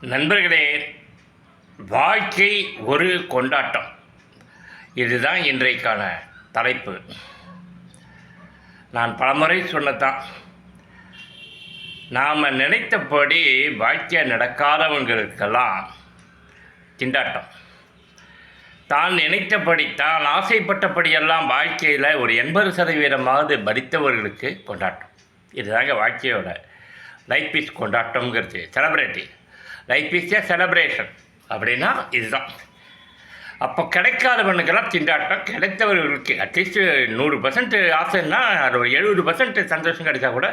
நண்பர்களே, வாழ்க்கை ஒரு கொண்டாட்டம். இதுதான் இன்றைக்கான தலைப்பு. நான் பலமுறை சொன்னதான், நாம் நினைத்தபடி வாழ்க்கை நடக்காதவங்களுக்கெல்லாம் திண்டாட்டம். தான் நினைத்தபடி, தான் ஆசைப்பட்டபடியெல்லாம் வாழ்க்கையில் ஒரு 80% படித்தவர்களுக்கு கொண்டாட்டம். இதுதாங்க வாழ்க்கையோட லைஃப் இஸ் கொண்டாட்டம்ங்கிறது. லைஃப் இஸ் ஏ செலப்ரேஷன் அப்படின்னா இதுதான். அப்போ கிடைக்காதவனுக்கெல்லாம் திண்டாட்டம், கிடைத்தவர்களுக்கு அட்லீஸ்ட் 100% ஆசைன்னா அது ஒரு 70% சந்தோஷம் கிடைச்சா கூட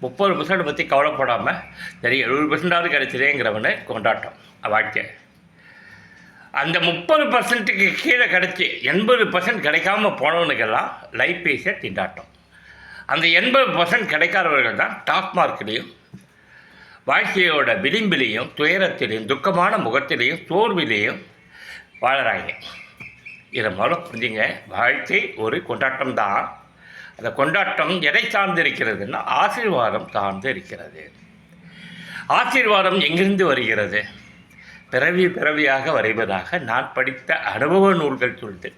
30% பற்றி கவலைப்படாமல் சரி 70%ஆவது கிடைச்சதேங்கிறவனு கொண்டாட்டம் வாழ்க்கை. அந்த 30%க்கு கீழே கிடச்சி 80% கிடைக்காம போனவனுக்கெல்லாம் லைஃப் இஸ் ஏ திண்டாட்டம். அந்த 80% கிடைக்காதவர்கள் தான் டாப் மார்க்லேயும் வாழ்க்கையோட விளிம்பிலையும் துயரத்திலையும் துக்கமான முகத்திலையும் சோர்விலையும் வாழறாங்க. இதை முதல்ல புரிஞ்சுங்க. வாழ்க்கை ஒரு கொண்டாட்டம் தான். அந்த கொண்டாட்டம் எதை சார்ந்து இருக்கிறதுன்னா ஆசீர்வாதம் சார்ந்து இருக்கிறது. ஆசீர்வாதம் எங்கிருந்து வருகிறது? பிறவியாக வருவதாக நான் படித்த அனுபவ நூல்கள் சொல்லுது.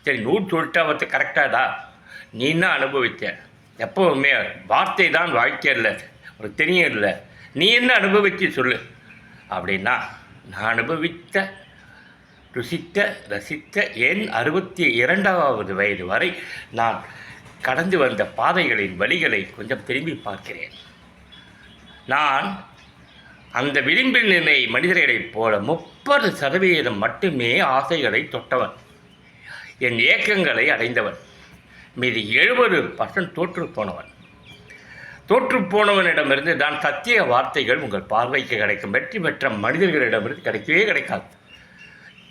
சரி, நூல் சொல்லிட்டு அவற்றை கரெக்டாடா, நீ என்ன அனுபவித்த? எப்போவுமே வார்த்தை தான் வாழ்க்கை இல்லை, ஒரு தெரியும் இல்லை. நீ என்ன அனுபவித்து சொல்லு அப்படின்னா, நான் அனுபவித்த, ருசித்த, ரசித்த என் 62வது வயது வரை நான் கடந்து வந்த பாதைகளின் வழிகளை கொஞ்சம் திரும்பி பார்க்கிறேன். நான் அந்த விளிம்பில் நிலை மனிதர்களைப் போல 30% மட்டுமே ஆசைகளை தொட்டவன், என் ஏக்கங்களை அடைந்தவன். மீது 70% தோற்றுப்போனவனிடமிருந்து தான் சத்திய வார்த்தைகள் உங்கள் பார்வைக்கு கிடைக்கும். வெற்றி பெற்ற மனிதர்களிடமிருந்து கிடைக்கவே கிடைக்காது.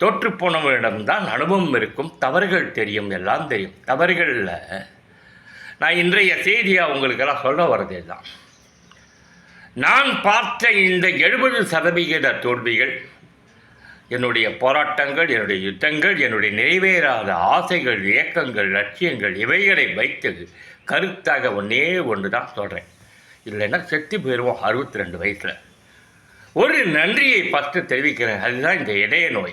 தோற்றுப்போனவனிடம்தான் அனுபவம் இருக்கும், தவறுகள் தெரியும், எல்லாம் தெரியும். தவறுகளில் நான் இன்றைய செய்தியாக உங்களுக்கெல்லாம் சொல்ல வர்றதே தான். நான் பார்த்த இந்த 70% தோல்விகள், என்னுடைய போராட்டங்கள், என்னுடைய யுத்தங்கள், என்னுடைய நிறைவேறாத ஆசைகள், இயக்கங்கள், லட்சியங்கள், இவைகளை வைத்தது கருத்தாக ஒன்று தான் சொல்கிறேன். இல்லைன்னா செத்து போயிடுவோம் 62 வயசில். ஒரு நன்றியை ஃபஸ்ட்டு தெரிவிக்கிறேன். அதுதான் இந்த இதய நோய்.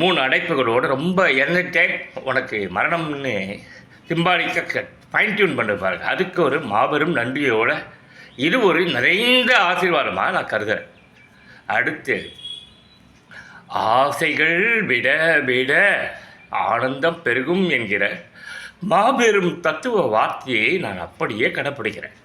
3 அடைப்புகளோடு ரொம்ப எந்த டைம் உனக்கு மரணம்னு சிம்பாலிக்காக ஃபைன் டியூன் பண்ண பாருங்க. அதுக்கு ஒரு மாபெரும் நன்றியோடு இது ஒரு நிறைந்த ஆசீர்வாதமாக நான் கருதுகிறேன். அடுத்து, ஆசைகள் விட விட ஆனந்தம் பெருகும் என்கிற மாபெரும் தத்துவ வார்த்தையை நான் அப்படியே கடைப்பிடிக்கிறேன்.